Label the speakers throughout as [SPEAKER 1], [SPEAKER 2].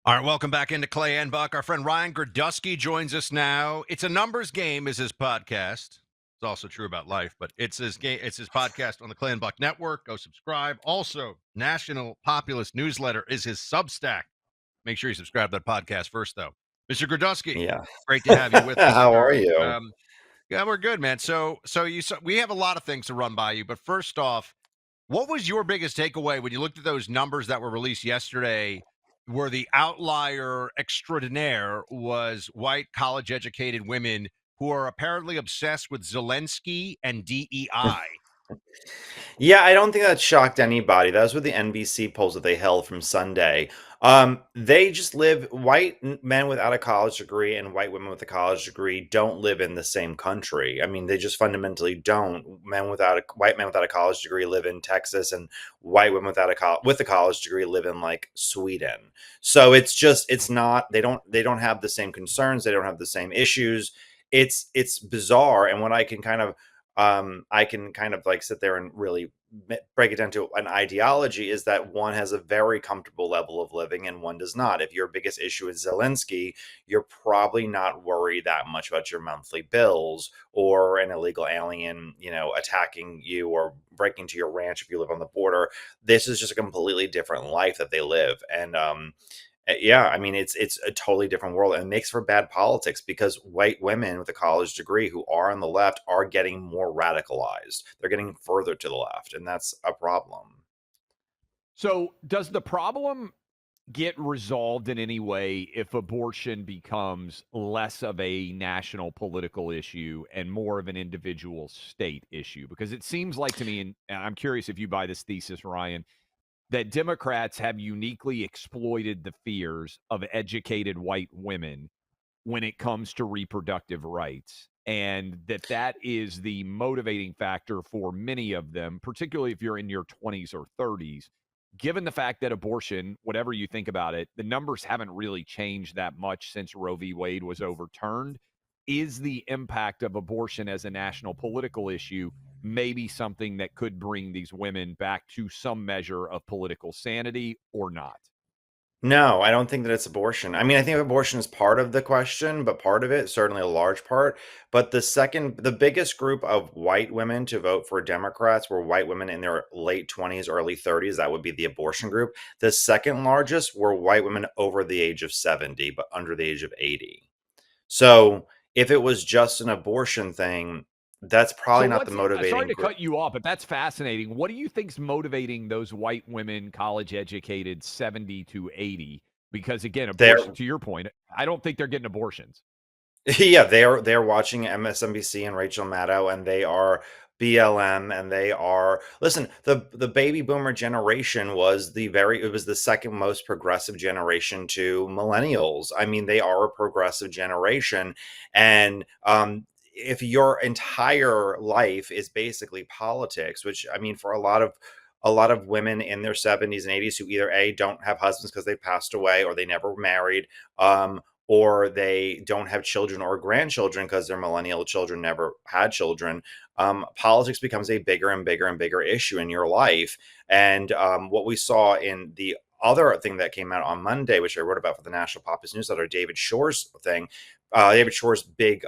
[SPEAKER 1] All right, welcome back into Clay and Buck. Our friend Ryan Girdusky joins us now. It's a numbers game, is his podcast. It's also true about life, but it's his game. It's his podcast on the Clay and Buck Network. Go subscribe. Also, National Populist Newsletter is his Substack. Make sure you subscribe to that podcast first, though. Mr. Girdusky,
[SPEAKER 2] Yeah.
[SPEAKER 1] great to have you with us,
[SPEAKER 2] How are
[SPEAKER 1] sir.
[SPEAKER 2] you?
[SPEAKER 1] Yeah, we're good, man. So we have a lot of things to run by you, but first off, what was your biggest takeaway when you looked at those numbers that were released yesterday, where the outlier extraordinaire was white college educated women who are apparently obsessed with Zelensky and DEI?
[SPEAKER 2] Yeah, I don't think that shocked anybody. That was with the NBC polls that they held from Sunday. They just live, men without a college degree and white women with a college degree don't live in the same country. I mean, they just fundamentally don't. White men without a college degree live in Texas, and white women with a college degree live in like Sweden. So it's not, they don't have the same concerns, they don't have the same issues. It's bizarre. And what I can kind of like sit there and really break it down to an ideology is that one has a very comfortable level of living and one does not. If your biggest issue is Zelensky, you're probably not worried that much about your monthly bills or an illegal alien, attacking you or breaking into your ranch if you live on the border. This is just a completely different life that they live. And yeah, I mean, it's a totally different world, and it makes for bad politics because white women with a college degree who are on the left are getting more radicalized. They're getting further to the left, and that's a problem.
[SPEAKER 3] So, does the problem get resolved in any way if abortion becomes less of a national political issue and more of an individual state issue? Because it seems like to me, and I'm curious if you buy this thesis, Ryan, that Democrats have uniquely exploited the fears of educated white women when it comes to reproductive rights. And that is the motivating factor for many of them, particularly if you're in your 20s or 30s. Given the fact that abortion, whatever you think about it, the numbers haven't really changed that much since Roe v. Wade was overturned. Is the impact of abortion as a national political issue maybe something that could bring these women back to some measure of political sanity or not?
[SPEAKER 2] No, I don't think that it's abortion. I mean, I think abortion is part of the question, but part of it, certainly a large part. But the biggest group of white women to vote for Democrats were white women in their late 20s, early 30s. That would be the abortion group. The second largest were white women over the age of 70, but under the age of 80. So if it was just an abortion thing, that's
[SPEAKER 3] So
[SPEAKER 2] probably not the
[SPEAKER 3] sorry
[SPEAKER 2] motivating
[SPEAKER 3] to
[SPEAKER 2] group.
[SPEAKER 3] cut you off, but that's fascinating. What do you think's motivating those white women, college educated, 70 to 80? Because again, abortion,
[SPEAKER 2] They're
[SPEAKER 3] to your point, I don't think they're getting abortions.
[SPEAKER 2] Yeah, they're watching MSNBC and Rachel Maddow, and they are BLM, and they are listen. The baby boomer generation was it was the second most progressive generation to millennials. I mean, they are a progressive generation, and if your entire life is basically politics, which I mean, for a lot of women in their 70s and 80s who either A, don't have husbands because they passed away or they never married, or they don't have children or grandchildren because their millennial children never had children. Politics becomes a bigger and bigger and bigger issue in your life. And what we saw in the other thing that came out on Monday, which I wrote about for the National Populist Newsletter, David Shore's big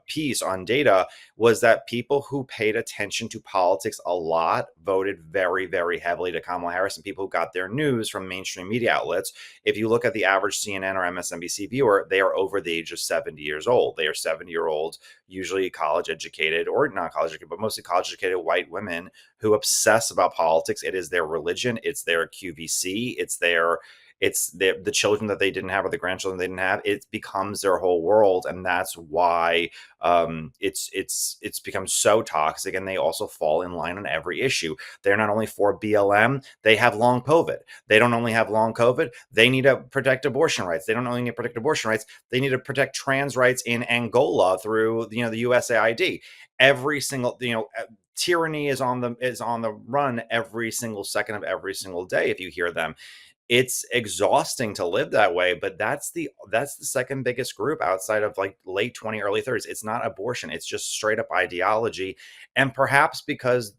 [SPEAKER 2] piece on data was that people who paid attention to politics a lot voted very, very heavily to Kamala Harris, and people who got their news from mainstream media outlets. If you look at the average CNN or MSNBC viewer, they are over the age of 70 years old. They are 70-year-olds, usually college educated or not college educated, but mostly college educated white women who obsess about politics. It is their religion. It's their QVC. It's the children that they didn't have or the grandchildren they didn't have. It becomes their whole world, and that's why it's become so toxic. And they also fall in line on every issue. They're not only for BLM, they have long COVID. They don't only have long COVID, they need to protect abortion rights. They don't only need to protect abortion rights, they need to protect trans rights in Angola through the USAID. Every single tyranny is on the run every single second of every single day. If you hear them, it's exhausting to live that way, but that's the second biggest group outside of like late 20 early 30s. It's not abortion, it's just straight up ideology. And perhaps because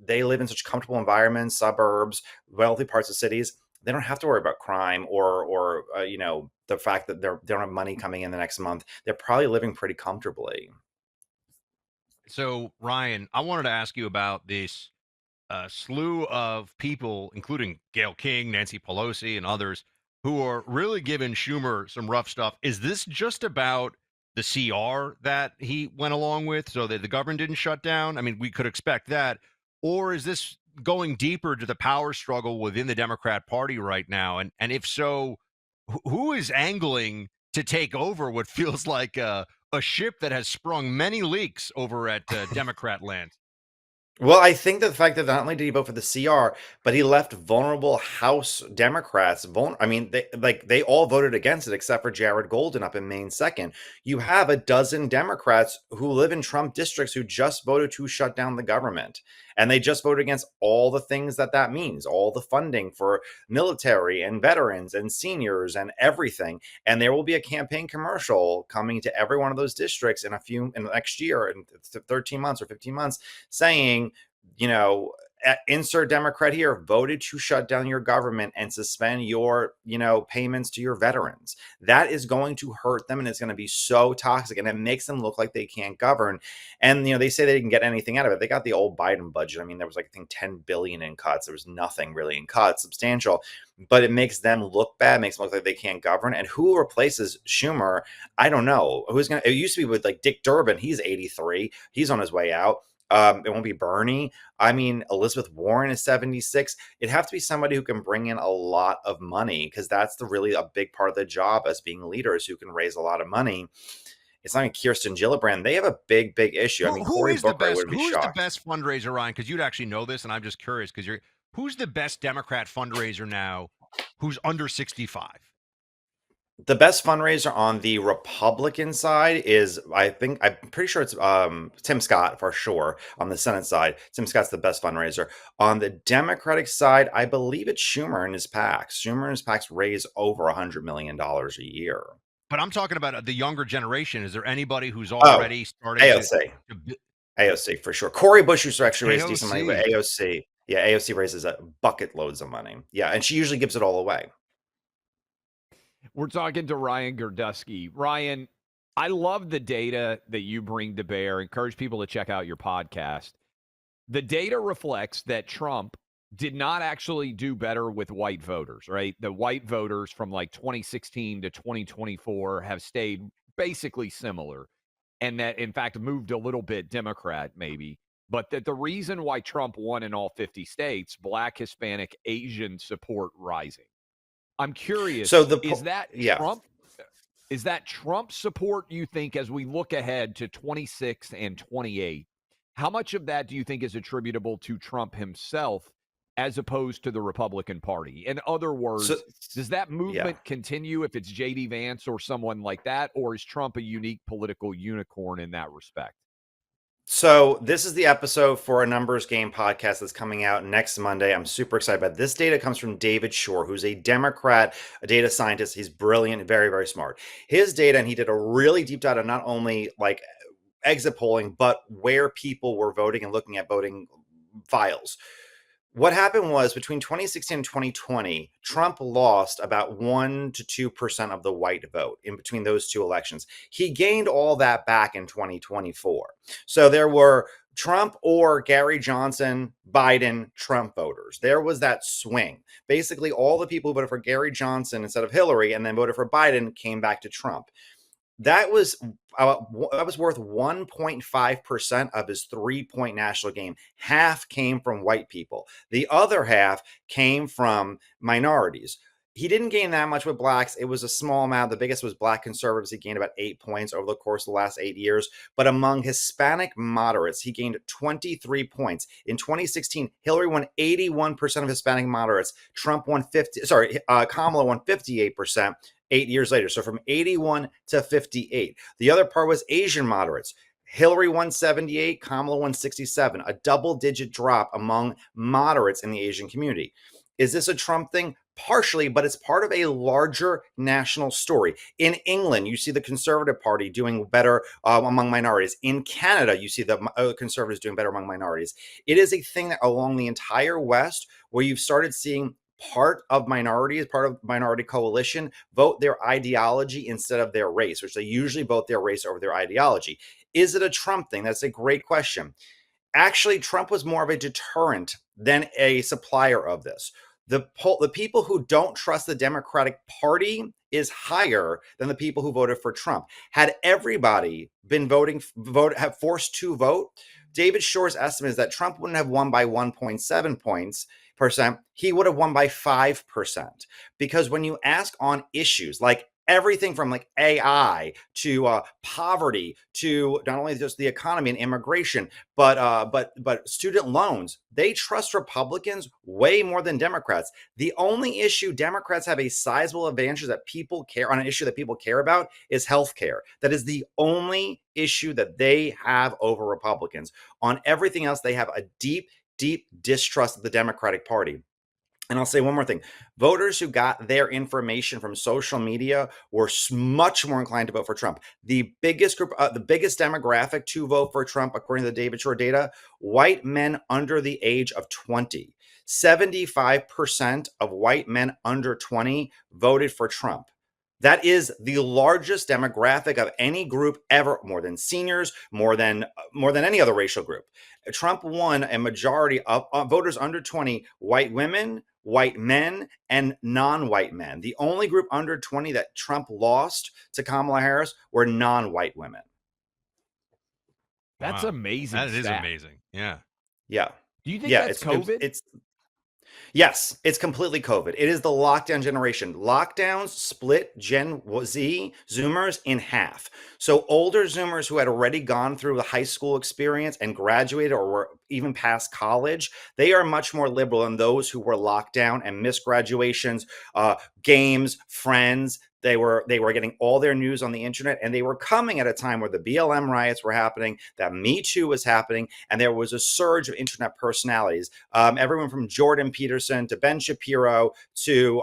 [SPEAKER 2] they live in such comfortable environments, suburbs, wealthy parts of cities, they don't have to worry about crime or you know, the fact that they don't have money coming in the next month. They're probably living pretty comfortably.
[SPEAKER 1] So, Ryan, I wanted to ask you about this slew of people, including Gayle King, Nancy Pelosi, and others, who are really giving Schumer some rough stuff. Is this just about the CR that he went along with so that the government didn't shut down? I mean, we could expect that. Or is this going deeper to the power struggle within the Democrat Party right now? And if so, who is angling to take over what feels like a ship that has sprung many leaks over at Democrat land?
[SPEAKER 2] Well, I think that the fact that not only did he vote for the CR, but he left vulnerable House Democrats. I mean, they all voted against it except for Jared Golden up in Maine second. You have a dozen Democrats who live in Trump districts who just voted to shut down the government, and they just voted against all the things that that means, all the funding for military and veterans and seniors and everything. And there will be a campaign commercial coming to every one of those districts in the next year, in 13 months or 15 months, saying, you know, insert Democrat here, voted to shut down your government and suspend your, you know, payments to your veterans. That is going to hurt them, and it's going to be so toxic, and it makes them look like they can't govern. And, you know, they say they didn't get anything out of it. They got the old Biden budget. I mean, there was like, I think 10 billion in cuts. There was nothing really in cuts, substantial, but it makes them look bad, makes them look like they can't govern. And who replaces Schumer? I don't know. It used to be with like Dick Durbin. He's 83. He's on his way out. It won't be Bernie. I mean, Elizabeth Warren is 76. It'd have to be somebody who can bring in a lot of money, because that's really a big part of the job as being leaders, who can raise a lot of money. It's not like Kirsten Gillibrand. They have a big, big issue. I mean,
[SPEAKER 1] Who
[SPEAKER 2] Cory
[SPEAKER 1] is the
[SPEAKER 2] Booker, I
[SPEAKER 1] best?
[SPEAKER 2] wouldn't be
[SPEAKER 1] Who's the
[SPEAKER 2] shocked.
[SPEAKER 1] best fundraiser, Ryan? Because you'd actually know this, and I'm just curious because who's the best Democrat fundraiser now? Who's under 65?
[SPEAKER 2] The best fundraiser on the Republican side is, I'm pretty sure it's Tim Scott for sure. On the Senate side, Tim Scott's the best fundraiser. On the Democratic side, I believe it's Schumer and his PACs. Schumer and his PACs raise over $100 million a year.
[SPEAKER 1] But I'm talking about the younger generation. Is there anybody who's
[SPEAKER 2] Oh,
[SPEAKER 1] already starting
[SPEAKER 2] AOC.
[SPEAKER 1] to
[SPEAKER 2] AOC for sure. Cory Bush used to actually raise decent money, but
[SPEAKER 1] AOC?
[SPEAKER 2] AOC, yeah, AOC raises a bucket loads of money. Yeah, and she usually gives it all away.
[SPEAKER 3] We're talking to Ryan Girdusky. Ryan, I love the data that you bring to bear. Encourage people to check out your podcast. The data reflects that Trump did not actually do better with white voters, right? The white voters from like 2016 to 2024 have stayed basically similar, and that, in fact, moved a little bit Democrat, maybe. But that the reason why Trump won in all 50 states, Black, Hispanic, Asian support rising. I'm
[SPEAKER 2] So
[SPEAKER 3] curious,
[SPEAKER 2] yeah.
[SPEAKER 3] is that Trump support, you think, as we look ahead to 26 and 28? How much of that do you think is attributable to Trump himself as opposed to the Republican Party? In other
[SPEAKER 2] So
[SPEAKER 3] words, does that
[SPEAKER 2] yeah.
[SPEAKER 3] movement continue if it's JD Vance or someone like that, or is Trump a unique political unicorn in that respect?
[SPEAKER 2] So this is the episode for a numbers game podcast that's coming out next Monday. I'm super excited about it. This data comes from David Shore, who's a Democrat, a data scientist. He's brilliant, very, very smart. His data, and he did a really deep dive on not only like exit polling, but where people were voting and looking at voting files. What happened was, between 2016 and 2020, Trump lost about 1 to 2% of the white vote in between those two elections. He gained all that back in 2024. So there were Trump or Gary Johnson, Biden, Trump voters. There was that swing. Basically, all the people who voted for Gary Johnson instead of Hillary and then voted for Biden came back to Trump. That was worth 1.5% of his 3-point national gain. Half came from white people. The other half came from minorities. He didn't gain that much with blacks. It was a small amount. The biggest was black conservatives. He gained about 8 points over the course of the last 8 years. But among Hispanic moderates, he gained 23 points. In 2016, Hillary won 81% of Hispanic moderates. Kamala won 58%. 8 years later. So from 81 to 58. The other part was Asian moderates. Hillary won 78, Kamala won 67, a double-digit drop among moderates in the Asian community. Is this a Trump thing? Partially, but it's part of a larger national story. In England, you see the Conservative Party doing better among minorities. In Canada, you see the Conservatives doing better among minorities. It is a thing that along the entire West where you've started seeing part of minorities, part of minority coalition, vote their ideology instead of their race, which they usually vote their race over their ideology. Is it a Trump thing? That's a great question. Actually, Trump was more of a deterrent than a supplier of this. The people who don't trust the Democratic Party is higher than the people who voted for Trump. Had everybody been have forced to vote, David Shore's estimate is that Trump wouldn't have won by 1.7 points percent. He would have won by 5%. Because when you ask on issues like everything from like AI to poverty to not only just the economy and immigration, but student loans, they trust Republicans way more than Democrats. The only issue Democrats have a sizable advantage that people care on, an issue that people care about, is healthcare. That is the only issue that they have over Republicans. On everything else, they have a deep distrust of the Democratic Party. And I'll say one more thing. Voters who got their information from social media were much more inclined to vote for Trump. The biggest group, the biggest demographic to vote for Trump, according to the David Shore data, white men under the age of 20. 75% of white men under 20 voted for Trump. That is the largest demographic of any group ever, more than seniors, more than any other racial group. Trump won a majority of voters under 20, white women, white men, and non-white men. The only group under 20 that Trump lost to Kamala Harris were non-white women.
[SPEAKER 3] That's
[SPEAKER 1] Wow.
[SPEAKER 3] amazing.
[SPEAKER 1] That is
[SPEAKER 3] stat.
[SPEAKER 1] amazing. Yeah.
[SPEAKER 2] Yeah.
[SPEAKER 3] Do you think
[SPEAKER 2] Yeah,
[SPEAKER 3] that's COVID?
[SPEAKER 2] Yes, it's completely COVID. It is the lockdown generation. Lockdowns split Gen Z Zoomers in half. So older Zoomers who had already gone through the high school experience and graduated or were even past college, they are much more liberal than those who were locked down and missed graduations, games, friends. They were getting all their news on the internet, and they were coming at a time where the BLM riots were happening, that Me Too was happening, and there was a surge of internet personalities. Everyone from Jordan Peterson to Ben Shapiro to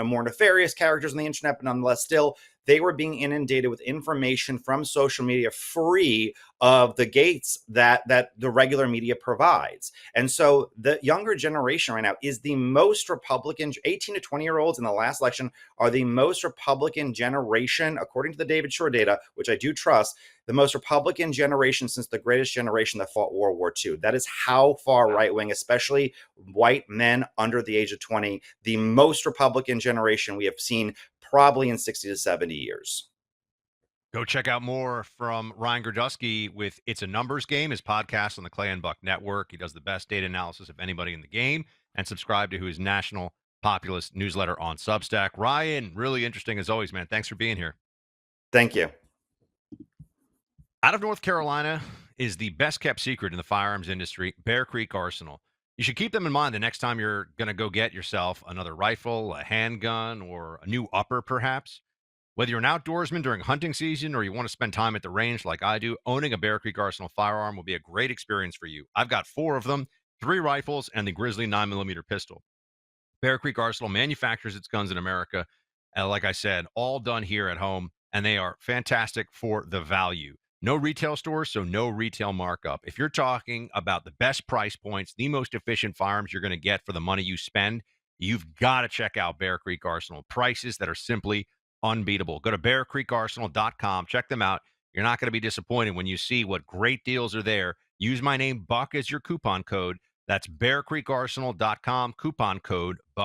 [SPEAKER 2] more nefarious characters on the internet, but nonetheless still they were being inundated with information from social media free of the gates that the regular media provides. And so the younger generation right now is the most Republican. 18 to 20-year-olds in the last election are the most Republican generation, according to the David Shore data, which I do trust, the most Republican generation since the greatest generation that fought World War II. That is how far right-wing, especially white men under the age of 20, the most Republican generation we have seen probably in 60 to 70 years.
[SPEAKER 1] Go check out more from Ryan Girdusky with It's a Numbers Game, his podcast on the Clay and Buck Network. He does the best data analysis of anybody in the game, and subscribe to his national populist newsletter on Substack. Ryan, really interesting as always, man. Thanks for being here.
[SPEAKER 2] Thank you.
[SPEAKER 1] Out of North Carolina is the best kept secret in the firearms industry, Bear Creek Arsenal. You should keep them in mind the next time you're going to go get yourself another rifle, a handgun, or a new upper, perhaps. Whether you're an outdoorsman during hunting season or you want to spend time at the range like I do, owning a Bear Creek Arsenal firearm will be a great experience for you. I've got 4 of them, 3 rifles, and the Grizzly 9mm pistol. Bear Creek Arsenal manufactures its guns in America. Like I said, all done here at home, and they are fantastic for the value. No retail stores, so no retail markup. If you're talking about the best price points, the most efficient firearms you're going to get for the money you spend, you've got to check out Bear Creek Arsenal. Prices that are simply unbeatable. Go to bearcreekarsenal.com. Check them out. You're not going to be disappointed when you see what great deals are there. Use my name, Buck, as your coupon code. That's bearcreekarsenal.com, coupon code BUCK.